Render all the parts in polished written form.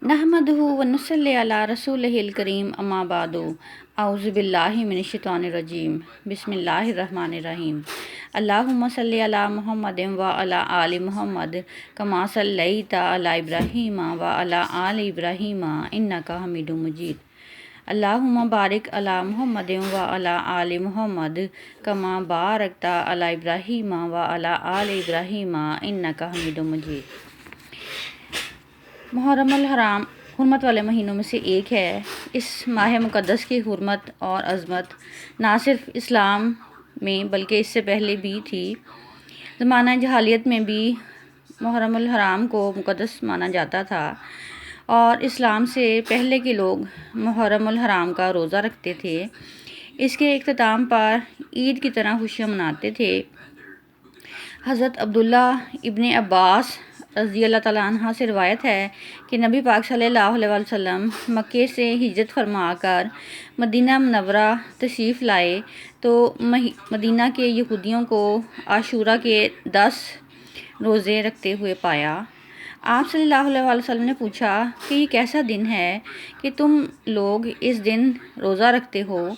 نحمدہ ونصلی علی رسولہ الکریم اما بعد اعوذ باللہ من الشیطان الرجیم بسم اللہ الرحمن الرحیم اللہم صلی علی محمد وعلی آل محمد کما صلیت علی ابراہیم وعلی آل ابراہیم انک حمید مجید اللہم بارک علی محمد وعلی آل محمد کما بارکت علی ابراہیم وعلی آل ابراہیم انک حمید مجید۔ محرم الحرام حرمت والے مہینوں میں سے ایک ہے۔ اس ماہ مقدس کی حرمت اور عظمت نہ صرف اسلام میں بلکہ اس سے پہلے بھی تھی۔ زمانہ جاہلیت میں بھی محرم الحرام کو مقدس مانا جاتا تھا اور اسلام سے پہلے کے لوگ محرم الحرام کا روزہ رکھتے تھے۔ اس کے اختتام پر عید کی طرح خوشیاں مناتے تھے۔ حضرت عبداللہ ابن عباس رضی اللہ تعالیٰ عنہ سے روایت ہے کہ نبی پاک صلی اللہ علیہ وسلم مکے سے ہجرت فرما کر مدینہ منورہ تشریف لائے تو مدینہ کے یہودیوں کو عاشورہ کے 10 روزے رکھتے ہوئے پایا۔ آپ صلی اللہ علیہ وسلم نے پوچھا کہ یہ کیسا دن ہے کہ تم لوگ اس دن روزہ رکھتے ہو؟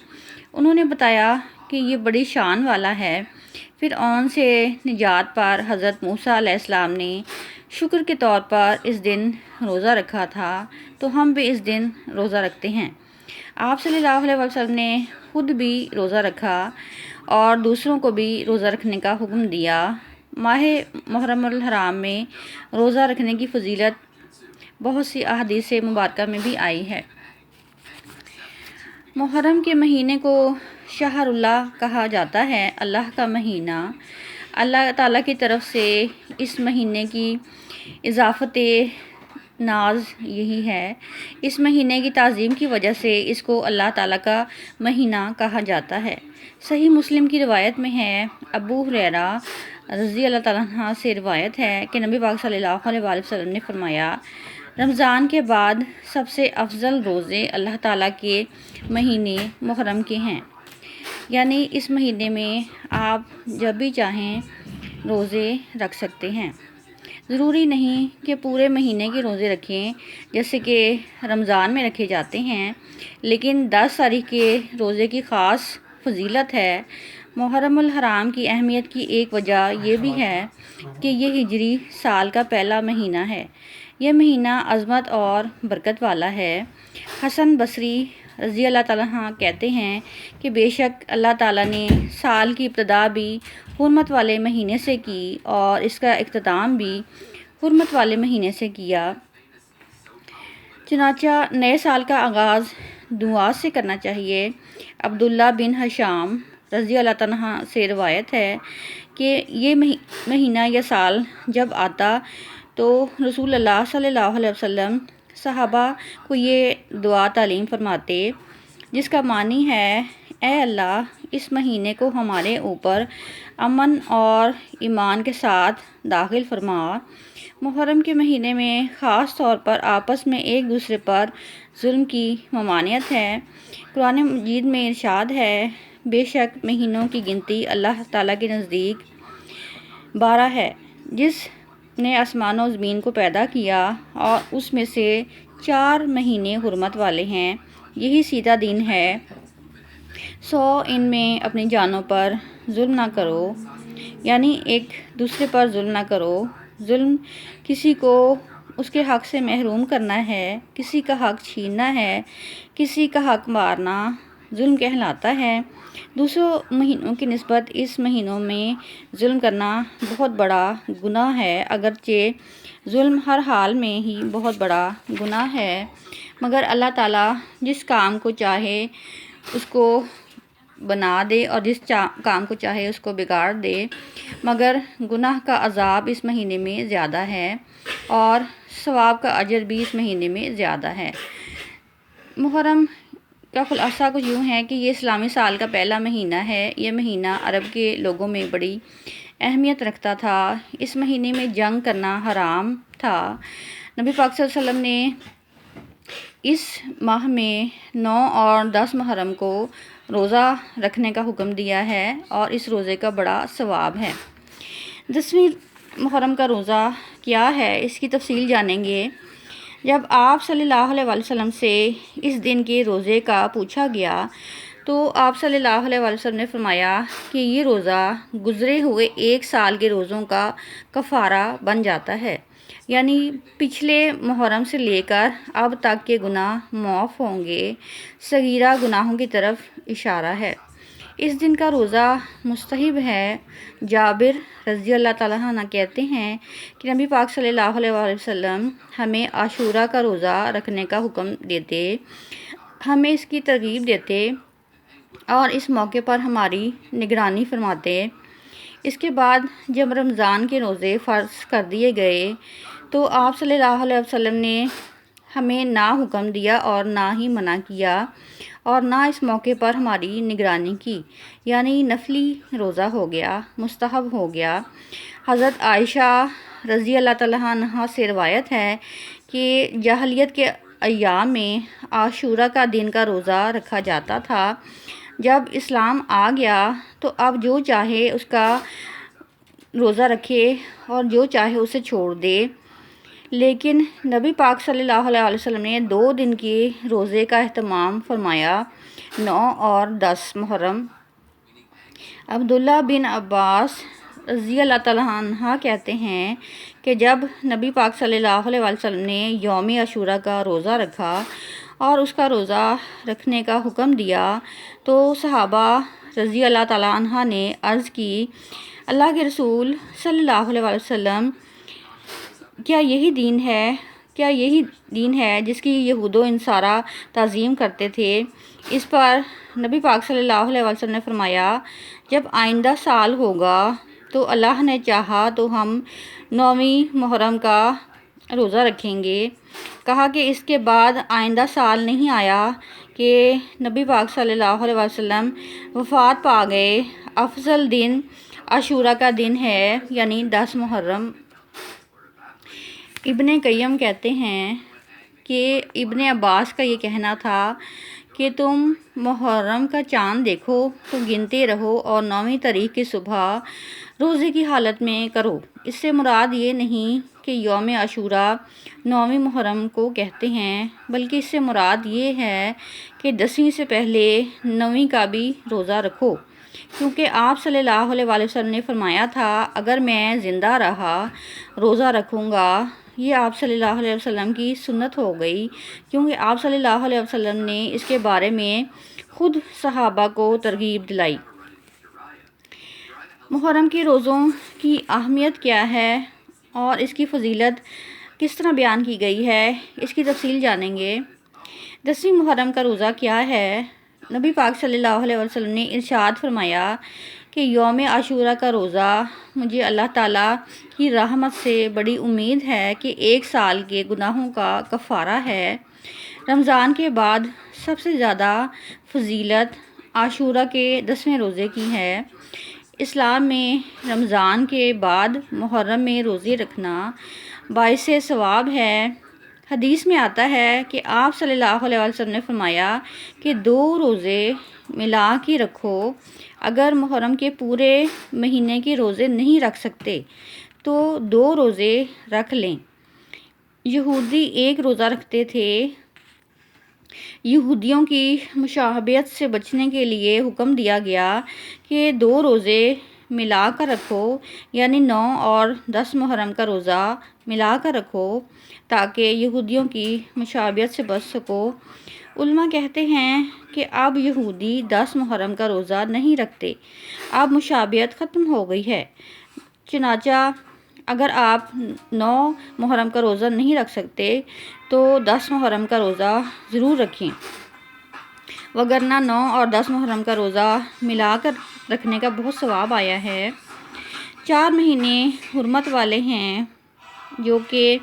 انہوں نے بتایا کہ یہ بڑی شان والا ہے۔ فرعون سے نجات پر حضرت موسیٰ علیہ السلام نے شکر کے طور پر اس دن روزہ رکھا تھا، تو ہم بھی اس دن روزہ رکھتے ہیں۔ آپ صلی اللہ علیہ وسلم نے خود بھی روزہ رکھا اور دوسروں کو بھی روزہ رکھنے کا حکم دیا۔ ماہ محرم الحرام میں روزہ رکھنے کی فضیلت بہت سی احادیث مبارکہ میں بھی آئی ہے۔ محرم کے مہینے کو شہر اللہ کہا جاتا ہے، اللہ کا مہینہ۔ اللہ تعالیٰ کی طرف سے اس مہینے کی اضافت ناز یہی ہے۔ اس مہینے کی تعظیم کی وجہ سے اس کو اللہ تعالیٰ کا مہینہ کہا جاتا ہے۔ صحیح مسلم کی روایت میں ہے، ابو ہریرہ رضی اللہ تعالیٰ عنہ سے روایت ہے کہ نبی پاک صلی اللہ علیہ وسلم نے فرمایا، رمضان کے بعد سب سے افضل روزے اللہ تعالیٰ کے مہینے محرم کے ہیں، یعنی اس مہینے میں آپ جب بھی چاہیں روزے رکھ سکتے ہیں۔ ضروری نہیں کہ پورے مہینے کے روزے رکھیں جیسے کہ رمضان میں رکھے جاتے ہیں، لیکن 10 تاریخ کے روزے کی خاص فضیلت ہے۔ محرم الحرام کی اہمیت کی ایک وجہ یہ بھی ہے کہ یہ ہجری سال کا پہلا مہینہ ہے۔ یہ مہینہ عظمت اور برکت والا ہے۔ حسن بصری رضی اللہ تعالیٰ عنہ کہتے ہیں کہ بے شک اللہ تعالیٰ نے سال کی ابتدا بھی حرمت والے مہینے سے کی اور اس کا اختتام بھی حرمت والے مہینے سے کیا۔ چنانچہ نئے سال کا آغاز دعا سے کرنا چاہیے۔ عبداللہ بن حشام رضی اللہ تعالیٰ عنہ سے روایت ہے کہ یہ مہینہ یا سال جب آتا تو رسول اللہ صلی اللہ علیہ وسلم صحابہ کو یہ دعا تعلیم فرماتے، جس کا معنی ہے، اے اللہ اس مہینے کو ہمارے اوپر امن اور ایمان کے ساتھ داخل فرما۔ محرم کے مہینے میں خاص طور پر آپس میں ایک دوسرے پر ظلم کی ممانعت ہے۔ قرآن مجید میں ارشاد ہے، بے شک مہینوں کی گنتی اللہ تعالیٰ کے نزدیک 12 ہے۔ جس نے آسمان و زمین کو پیدا کیا اور اس میں سے 4 مہینے حرمت والے ہیں، یہی سیدھا دین ہے، سو ان میں اپنی جانوں پر ظلم نہ کرو، یعنی ایک دوسرے پر ظلم نہ کرو۔ ظلم کسی کو اس کے حق سے محروم کرنا ہے، کسی کا حق چھیننا ہے، کسی کا حق مارنا ظلم کہلاتا ہے۔ دوسروں مہینوں کی نسبت اس مہینوں میں ظلم کرنا بہت بڑا گناہ ہے، اگرچہ ظلم ہر حال میں ہی بہت بڑا گناہ ہے، مگر اللہ تعالیٰ جس کام کو چاہے اس کو بنا دے اور جس کام کو چاہے اس کو بگاڑ دے، مگر گناہ کا عذاب اس مہینے میں زیادہ ہے اور ثواب کا اجر بھی اس مہینے میں زیادہ ہے۔ محرم کا خلاصہ کچھ یوں ہے کہ یہ اسلامی سال کا پہلا مہینہ ہے۔ یہ مہینہ عرب کے لوگوں میں بڑی اہمیت رکھتا تھا۔ اس مہینے میں جنگ کرنا حرام تھا۔ نبی پاک صلی اللہ علیہ وسلم نے اس ماہ میں 9 اور 10 محرم کو روزہ رکھنے کا حکم دیا ہے اور اس روزے کا بڑا ثواب ہے۔ 10ویں محرم کا روزہ کیا ہے، اس کی تفصیل جانیں گے۔ جب آپ صلی اللہ علیہ وسلم سے اس دن کے روزے کا پوچھا گیا تو آپ صلی اللہ علیہ وسلم نے فرمایا کہ یہ روزہ گزرے ہوئے 1 سال کے روزوں کا کفارہ بن جاتا ہے، یعنی پچھلے محرم سے لے کر اب تک کے گناہ معاف ہوں گے۔ صغیرہ گناہوں کی طرف اشارہ ہے۔ اس دن کا روزہ مستحب ہے۔ جابر رضی اللہ تعالیٰ عنہ کہتے ہیں کہ نبی پاک صلی اللہ علیہ وسلم ہمیں عاشورہ کا روزہ رکھنے کا حکم دیتے، ہمیں اس کی ترغیب دیتے اور اس موقع پر ہماری نگرانی فرماتے۔ اس کے بعد جب رمضان کے روزے فرض کر دیے گئے تو آپ صلی اللہ علیہ وسلم نے ہمیں نہ حکم دیا اور نہ ہی منع کیا اور نہ اس موقع پر ہماری نگرانی کی، یعنی نفلی روزہ ہو گیا، مستحب ہو گیا۔ حضرت عائشہ رضی اللہ تعالیٰ عنہ سے روایت ہے کہ جاہلیت کے ایام میں عاشورہ کا دن کا روزہ رکھا جاتا تھا۔ جب اسلام آ گیا تو اب جو چاہے اس کا روزہ رکھے اور جو چاہے اسے چھوڑ دے، لیکن نبی پاک صلی اللہ علیہ وسلم نے 2 دن کے روزے کا اہتمام فرمایا، 9 اور 10 محرم۔ عبداللہ بن عباس رضی اللہ تعالیٰ عنہ کہتے ہیں کہ جب نبی پاک صلی اللہ علیہ وسلم نے یوم عاشورہ کا روزہ رکھا اور اس کا روزہ رکھنے کا حکم دیا تو صحابہ رضی اللہ تعالیٰ عنہ نے عرض کی، اللہ کے رسول صلی اللہ علیہ وسلم، کیا یہی دین ہے جس کی یہود و نصارہ تعظیم کرتے تھے؟ اس پر نبی پاک صلی اللہ علیہ وسلم نے فرمایا، جب آئندہ سال ہوگا تو اللہ نے چاہا تو ہم 9ویں محرم کا روزہ رکھیں گے۔ کہا کہ اس کے بعد آئندہ سال نہیں آیا کہ نبی پاک صلی اللہ علیہ وسلم وفات پا گئے۔ افضل دن عاشورہ کا دن ہے، یعنی 10 محرم۔ ابن قیم کہتے ہیں کہ ابن عباس کا یہ کہنا تھا کہ تم محرم کا چاند دیکھو تو گنتے رہو اور 9ویں تاریخ کی صبح روزے کی حالت میں کرو۔ اس سے مراد یہ نہیں کہ یوم عاشورہ 9ویں محرم کو کہتے ہیں، بلکہ اس سے مراد یہ ہے کہ 10ویں سے پہلے 9ویں کا بھی روزہ رکھو، کیونکہ آپ صلی اللہ علیہ وسلم نے فرمایا تھا، اگر میں زندہ رہا روزہ رکھوں گا۔ یہ آپ صلی اللہ علیہ وسلم کی سنت ہو گئی، کیونکہ آپ صلی اللہ علیہ وسلم نے اس کے بارے میں خود صحابہ کو ترغیب دلائی۔ محرم کے روزوں کی اہمیت کیا ہے اور اس کی فضیلت کس طرح بیان کی گئی ہے، اس کی تفصیل جانیں گے۔ 10ویں محرم کا روزہ کیا ہے؟ نبی پاک صلی اللہ علیہ وسلم نے ارشاد فرمایا کہ یوم عاشورہ کا روزہ مجھے اللہ تعالیٰ کی رحمت سے بڑی امید ہے کہ 1 سال کے گناہوں کا کفارہ ہے۔ رمضان کے بعد سب سے زیادہ فضیلت عاشورہ کے 10ویں روزے کی ہے۔ اسلام میں رمضان کے بعد محرم میں روزے رکھنا باعث ثواب ہے۔ حدیث میں آتا ہے کہ آپ صلی اللہ علیہ وسلم نے فرمایا کہ 2 روزے ملا کے رکھو۔ اگر محرم کے پورے مہینے کے روزے نہیں رکھ سکتے تو 2 روزے رکھ لیں۔ یہودی 1 روزہ رکھتے تھے۔ یہودیوں کی مشابہت سے بچنے کے لیے حکم دیا گیا کہ 2 روزے ملا کر رکھو، یعنی 9 اور 10 محرم کا روزہ ملا کر رکھو تاکہ یہودیوں کی مشابہت سے بچ سکو۔ علماء کہتے ہیں کہ اب یہودی 10 محرم کا روزہ نہیں رکھتے، اب مشابہت ختم ہو گئی ہے۔ چنانچہ اگر آپ 9 محرم کا روزہ نہیں رکھ سکتے تو 10 محرم کا روزہ ضرور رکھیں، وگرنہ 9 اور 10 محرم کا روزہ ملا کر رکھنے کا بہت ثواب آیا ہے۔ 4 مہینے حرمت والے ہیں جو کہ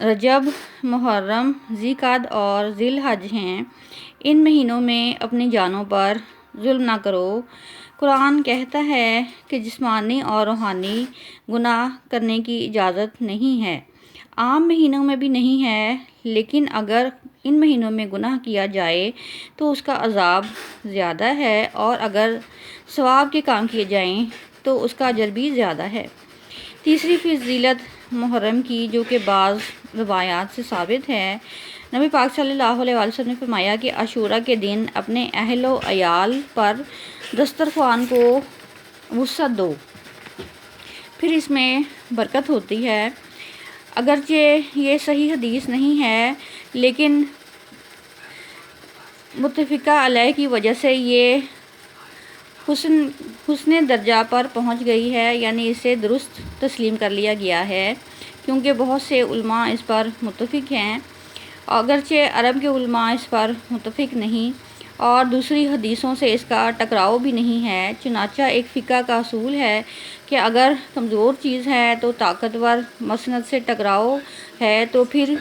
رجب، محرم، ذی القعدہ اور ذی الحج ہیں۔ ان مہینوں میں اپنی جانوں پر ظلم نہ کرو۔ قرآن کہتا ہے کہ جسمانی اور روحانی گناہ کرنے کی اجازت نہیں ہے، عام مہینوں میں بھی نہیں ہے، لیکن اگر ان مہینوں میں گناہ کیا جائے تو اس کا عذاب زیادہ ہے اور اگر ثواب کے کام کیے جائیں تو اس کا اجر بھی زیادہ ہے۔ تیسری فضیلت محرم کی، جو کہ بعض روایات سے ثابت ہے۔ نبی پاک صلی اللہ علیہ وسلم نے فرمایا کہ عاشورہ کے دن اپنے اہل و عیال پر دسترخوان کو وسعت دو، پھر اس میں برکت ہوتی ہے۔ اگرچہ یہ صحیح حدیث نہیں ہے، لیکن متفقہ علیہ کی وجہ سے یہ حسن درجہ پر پہنچ گئی ہے، یعنی اسے درست تسلیم کر لیا گیا ہے، کیونکہ بہت سے علماء اس پر متفق ہیں، اگرچہ عرب کے علماء اس پر متفق نہیں، اور دوسری حدیثوں سے اس کا ٹکراؤ بھی نہیں ہے۔ چنانچہ ایک فقہ کا اصول ہے کہ اگر کمزور چیز ہے تو طاقتور مسند سے ٹکراؤ ہے تو پھر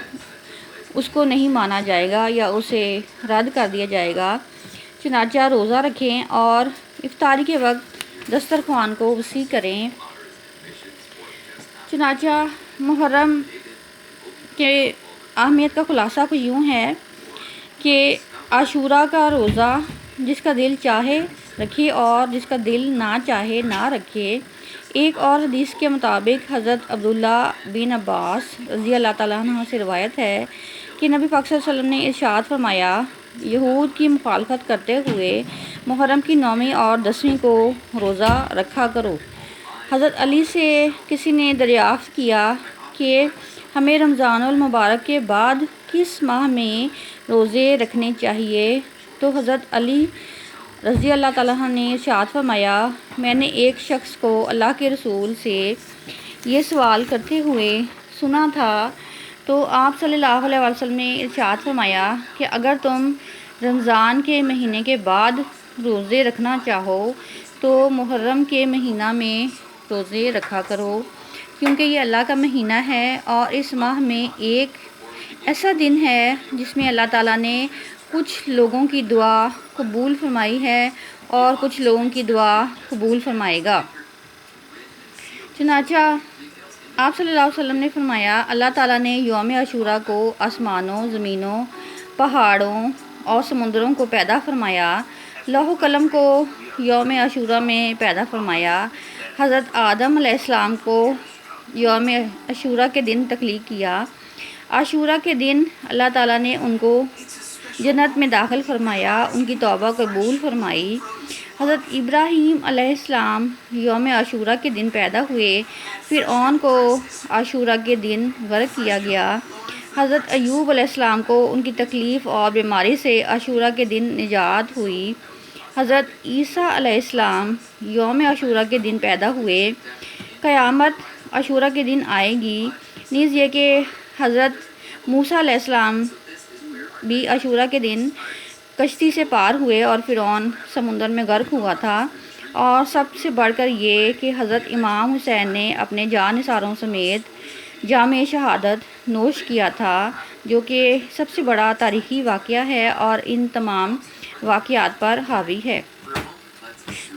اس کو نہیں مانا جائے گا یا اسے رد کر دیا جائے گا۔ چنانچہ روزہ رکھیں اور افطاری کے وقت دسترخوان کو وسیع کریں۔ چنانچہ محرم کے اہمیت کا خلاصہ کچھ یوں ہے کہ عاشورہ کا روزہ جس کا دل چاہے رکھے اور جس کا دل نہ چاہے نہ رکھے۔ ایک اور حدیث کے مطابق حضرت عبداللہ بن عباس رضی اللہ تعالیٰ عنہ سے روایت ہے کہ نبی پاک صلی اللہ علیہ وسلم نے ارشاد فرمایا، یہود کی مخالفت کرتے ہوئے محرم کی 9ویں اور 10ویں کو روزہ رکھا کرو۔ حضرت علی سے کسی نے دریافت کیا کہ ہمیں رمضان المبارک کے بعد کس ماہ میں روزے رکھنے چاہیے؟ تو حضرت علی رضی اللہ تعالیٰ عنہ نے ارشاد فرمایا، میں نے ایک شخص کو اللہ کے رسول سے یہ سوال کرتے ہوئے سنا تھا، تو آپ صلی اللہ علیہ وسلم نے ارشاد فرمایا کہ اگر تم رمضان کے مہینے کے بعد روزے رکھنا چاہو تو محرم کے مہینہ میں روزے رکھا کرو، کیونکہ یہ اللہ کا مہینہ ہے اور اس ماہ میں ایک ایسا دن ہے جس میں اللہ تعالیٰ نے کچھ لوگوں کی دعا قبول فرمائی ہے اور کچھ لوگوں کی دعا قبول فرمائے گا۔ چنانچہ آپ صلی اللہ علیہ وسلم نے فرمایا، اللہ تعالیٰ نے یوم عاشورہ کو آسمانوں، زمینوں، پہاڑوں اور سمندروں کو پیدا فرمایا، لوح و قلم کو یوم عاشورہ میں پیدا فرمایا، حضرت آدم علیہ السلام کو یوم عاشورہ کے دن تخلیق کیا۔ عاشورہ کے دن اللہ تعالیٰ نے ان کو جنت میں داخل فرمایا، ان کی توبہ قبول فرمائی۔ حضرت ابراہیم علیہ السلام یوم عاشورہ کے دن پیدا ہوئے، فرعون کو عاشورہ کے دن غرق کیا گیا۔ حضرت ایوب علیہ السلام کو ان کی تکلیف اور بیماری سے عاشورہ کے دن نجات ہوئی۔ حضرت عیسیٰ علیہ السلام یوم عاشورہ کے دن پیدا ہوئے۔ قیامت عاشورہ کے دن آئے گی۔ نیز یہ کہ حضرت موسیٰ علیہ السلام بھی عاشورہ کے دن کشتی سے پار ہوئے اور فرعون سمندر میں غرق ہوا تھا۔ اور سب سے بڑھ کر یہ کہ حضرت امام حسین نے اپنے جان نثاروں سمیت جام شہادت نوش کیا تھا، جو کہ سب سے بڑا تاریخی واقعہ ہے اور ان تمام واقعات پر حاوی ہے۔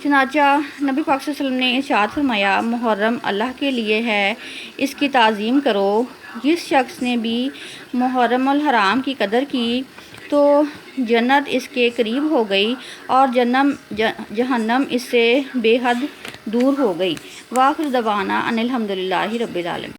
چنانچہ نبی پاک صلی اللہ علیہ وسلم نے ارشاد فرمایا، محرم اللہ کے لیے ہے، اس کی تعظیم کرو۔ جس شخص نے بھی محرم الحرام کی قدر کی تو جنت اس کے قریب ہو گئی اور جہنم اس سے بے حد دور ہو گئی۔ وآخر دعوانا ان الحمد للہ رب العالمین۔